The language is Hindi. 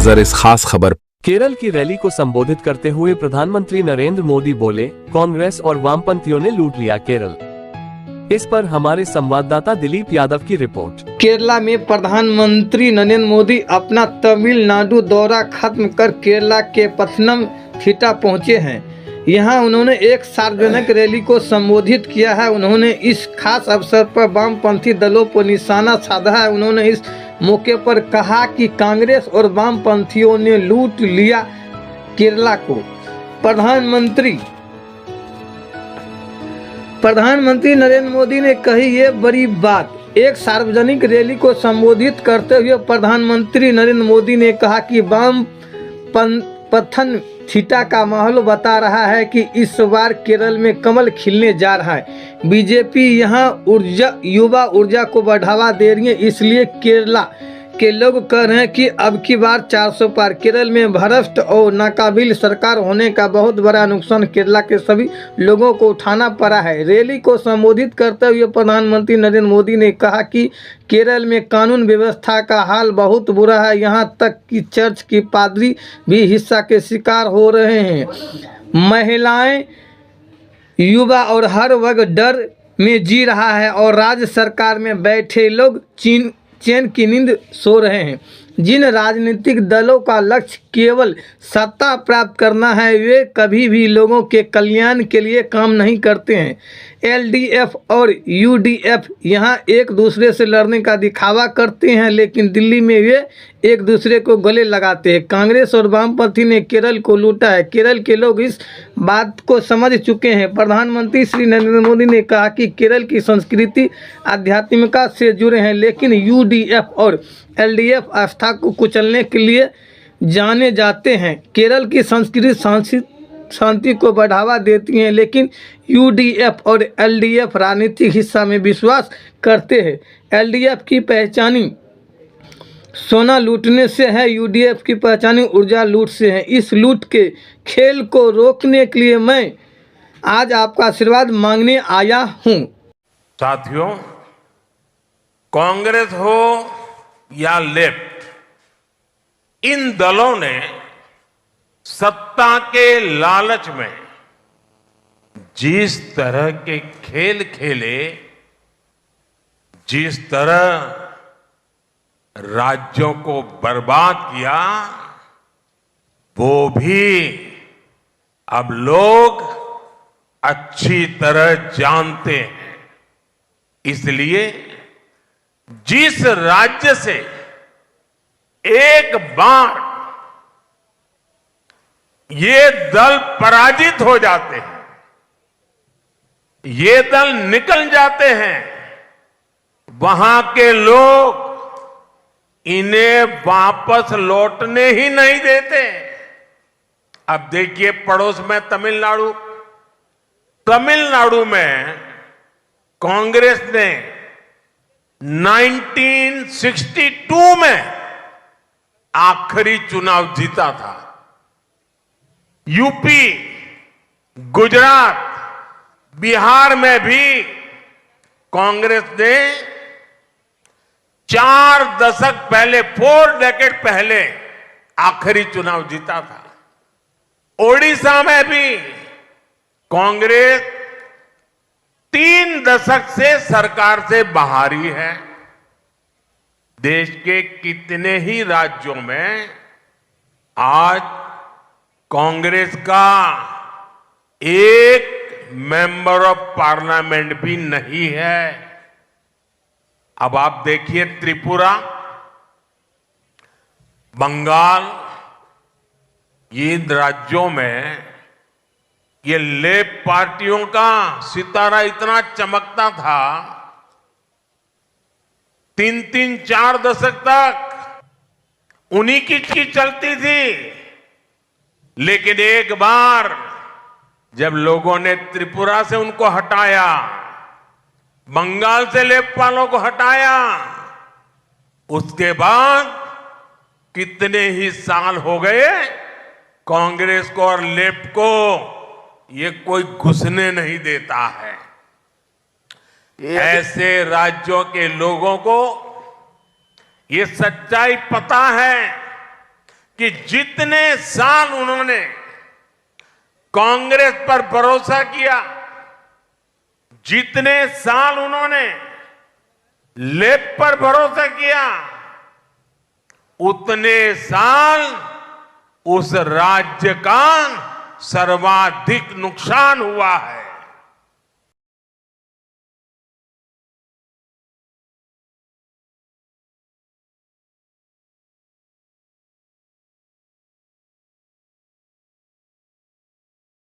नजर इस खास खबर। केरल की रैली को संबोधित करते हुए प्रधानमंत्री नरेंद्र मोदी बोले, कांग्रेस और वामपंथियों ने लूट लिया केरल। इस पर हमारे संवाददाता दिलीप यादव की रिपोर्ट। केरला में प्रधानमंत्री नरेंद्र मोदी अपना तमिलनाडु दौरा खत्म कर केरला के पथनमथिट्टा पहुंचे हैं। यहां उन्होंने एक सार्वजनिक रैली को संबोधित किया है। उन्होंने इस खास अवसर पर वामपंथी दलों पर निशाना साधा है। उन्होंने इस मौके पर कहा कि कांग्रेस और वामपंथियों ने लूट लिया केरला को। प्रधानमंत्री नरेंद्र मोदी ने कही ये बड़ी बात। एक सार्वजनिक रैली को संबोधित करते हुए प्रधानमंत्री नरेंद्र मोदी ने कहा कि पथनमथिट्टा का माहौल बता रहा है कि इस बार केरल में कमल खिलने जा रहा है। बीजेपी यहाँ युवा ऊर्जा को बढ़ावा दे रही है, इसलिए केरला के लोग कह रहे हैं कि अब की बार 400 पार। केरल में भ्रष्ट और नाकाबिल सरकार होने का बहुत बड़ा नुकसान केरला के सभी लोगों को उठाना पड़ा है। रैली को संबोधित करते हुए प्रधानमंत्री नरेंद्र मोदी ने कहा कि केरल में कानून व्यवस्था का हाल बहुत बुरा है। यहाँ तक कि चर्च की पादरी भी हिंसा के शिकार हो रहे हैं। महिलाएं, युवा और हर वर्ग डर में जी रहा है और राज्य सरकार में बैठे लोग चैन की नींद सो रहे हैं। जिन राजनीतिक दलों का लक्ष्य केवल सत्ता प्राप्त करना है, वे कभी भी लोगों के कल्याण के लिए काम नहीं करते हैं। एलडीएफ और यूडीएफ यहाँ एक दूसरे से लड़ने का दिखावा करते हैं, लेकिन दिल्ली में वे एक दूसरे को गले लगाते हैं। कांग्रेस और वामपंथी ने केरल को लूटा है। केरल के लोग इस बात को समझ चुके हैं। प्रधानमंत्री श्री नरेंद्र मोदी ने कहा कि केरल की संस्कृति आध्यात्मिकता से जुड़े हैं, लेकिन यूडीएफ और एलडीएफ आस्था को कुचलने के लिए जाने जाते हैं। केरल की संस्कृति शांति को बढ़ावा देती हैं, लेकिन यूडीएफ और एलडीएफ राजनीतिक हिस्सा में विश्वास करते हैं। एलडीएफ की पहचानी सोना लूटने से है, यूडीएफ की पहचानी ऊर्जा लूट से है। इस लूट के खेल को रोकने के लिए मैं आज आपका आशीर्वाद मांगने आया हूं। साथियों, कांग्रेस हो या लेफ्ट, इन दलों ने सत्ता के लालच में जिस तरह के खेल खेले, जिस तरह राज्यों को बर्बाद किया, वो भी अब लोग अच्छी तरह जानते हैं। इसलिए जिस राज्य से एक बार ये दल पराजित हो जाते हैं, ये दल निकल जाते हैं, वहां के लोग इन्हें वापस लौटने ही नहीं देते। अब देखिए पड़ोस में तमिलनाडु में कांग्रेस ने 1962 में आखिरी चुनाव जीता था। यूपी, गुजरात, बिहार में भी कांग्रेस ने 4 दशक पहले, 4 डेकेड पहले आखिरी चुनाव जीता था। ओडिशा में भी कांग्रेस 3 दशक से सरकार से बाहर ही है। देश के कितने ही राज्यों में आज कांग्रेस का एक मेंबर ऑफ पार्लियामेंट भी नहीं है। अब आप देखिए त्रिपुरा, बंगाल, ये राज्यों में ये लेफ्ट पार्टियों का सितारा इतना चमकता था, 3-3, 4 दशक तक उन्हीं की चलती थी। लेकिन एक बार जब लोगों ने त्रिपुरा से उनको हटाया, बंगाल से लेफ्ट वालों को हटाया, उसके बाद कितने ही साल हो गए कांग्रेस को और लेफ्ट को ये कोई घुसने नहीं देता है। ऐसे राज्यों के लोगों को ये सच्चाई पता है कि जितने साल उन्होंने कांग्रेस पर भरोसा किया, जितने साल उन्होंने लेप पर भरोसा किया, उतने साल उस राज्य का सर्वाधिक नुकसान हुआ है।